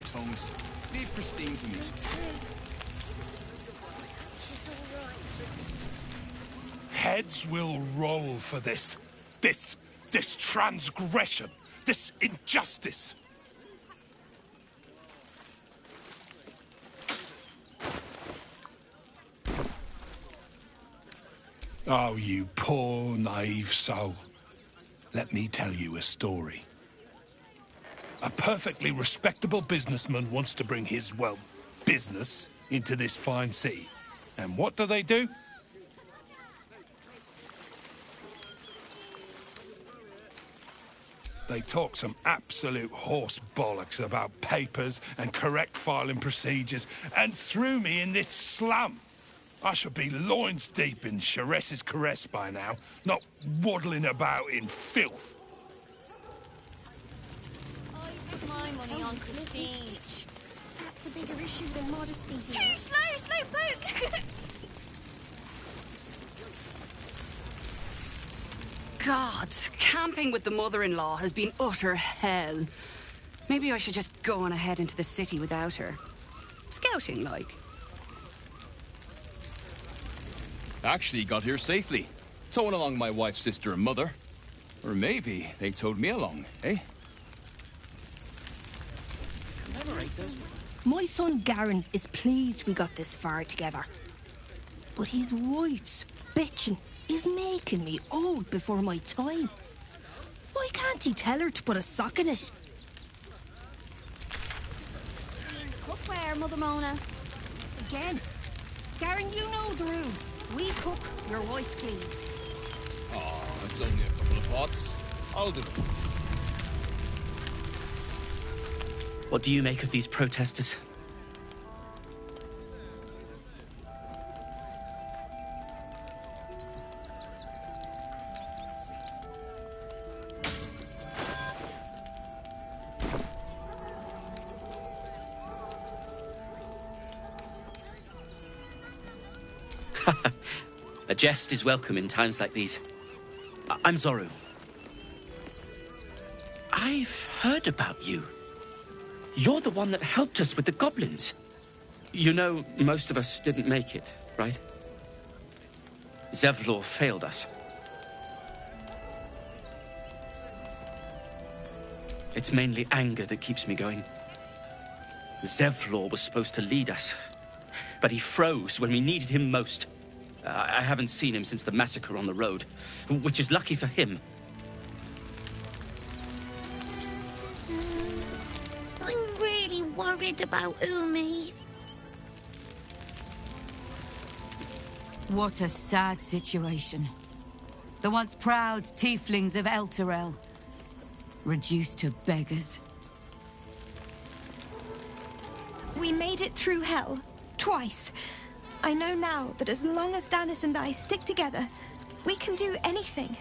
Thomas, leave Christine to me. Heads will roll for this. This transgression. This injustice. Oh, you poor, naive soul. Let me tell you a story. A perfectly respectable businessman wants to bring his, well, business into this fine city. And what do? They talk some absolute horse bollocks about papers and correct filing procedures and threw me in this slum. I should be loins deep in Chares's caress by now, not waddling about in filth. My money on Christine. That's a bigger issue than modesty, dear. Too slow poke! God, camping with the mother-in-law has been utter hell. Maybe I should just go on ahead into the city without her. Scouting, like. Actually got here safely. Towing along my wife's sister and mother. Or maybe they towed me along, eh? My son Garen is pleased we got this far together. But his wife's bitching is making me old before my time. Why can't he tell her to put a sock in it? Cookware, Mother Mona. Again. Garen, you know the rule. We cook, your wife cleans. Oh, it's only a couple of pots. I'll do it. What do you make of these protesters? A jest is welcome in times like these. I'm Zoru. I've heard about you. You're the one that helped us with the goblins. You know, most of us didn't make it, right? Zevlor failed us. It's mainly anger that keeps me going. Zevlor was supposed to lead us, but he froze when we needed him most. I haven't seen him since the massacre on the road, which is lucky for him. I'm really worried about Umi. What a sad situation. The once proud tieflings of Elturel, reduced to beggars. We made it through hell, twice. I know now that as long as Danis and I stick together, we can do anything.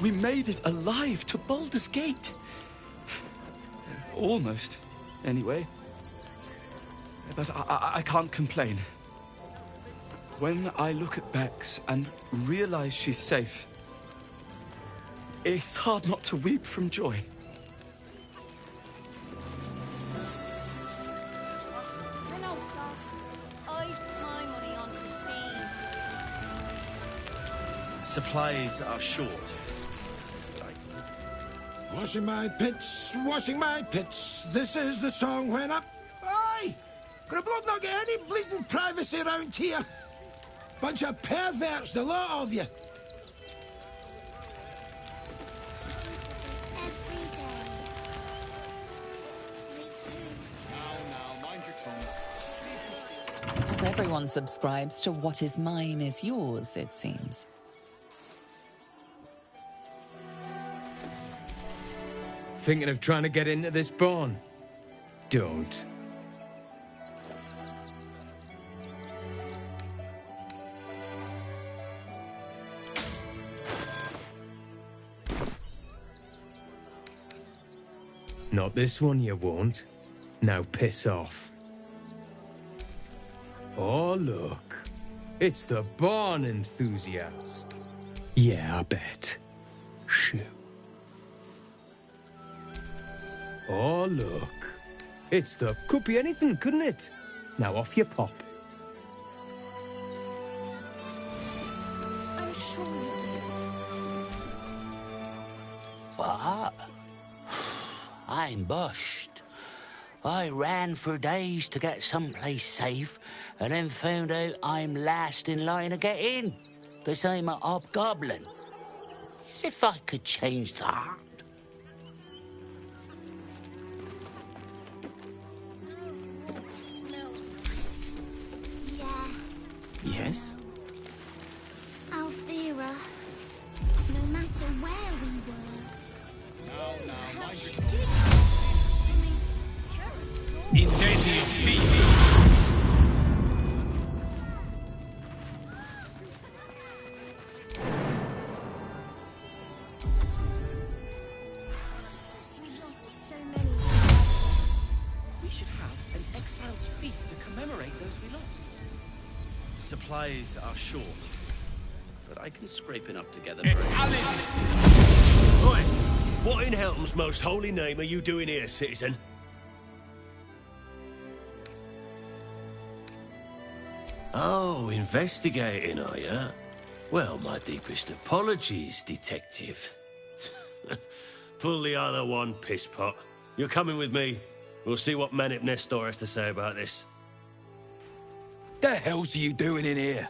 We made it alive to Baldur's Gate. Almost, anyway. But I can't complain. When I look at Bex and realize she's safe, it's hard not to weep from joy. You're no sauce. I've my money on Christine. Supplies are short. Washing my pits, this is the song when up. Aye! Could a bloke not get any bleeding privacy around here? Bunch of perverts, the lot of you. Not everyone subscribes to what is mine is yours, it seems. Thinking of trying to get into this barn? Don't. Not this one, you won't. Now piss off. Oh, look. It's the barn enthusiast. Yeah, I bet. Shoo. Oh, look. It's the... Could be anything, couldn't it? Now off you pop. I'm sure you did. What? I'm bushed. I ran for days to get someplace safe, and then found out I'm last in line to get in, because I'm a hobgoblin. As if I could change that. Yeah, Yes? Alfira. No matter where we were. How she did. Incendium TV. We've lost so many. We should have an exile's feast to commemorate those we lost. Supplies are short, but I can scrape enough together for Oi! What in Helm's most holy name are you doing here, citizen? Oh, investigating, are you? Well, my deepest apologies, detective. Pull the other one, pisspot. You're coming with me. We'll see what Manip Nestor has to say about this. The hell's you doing in here?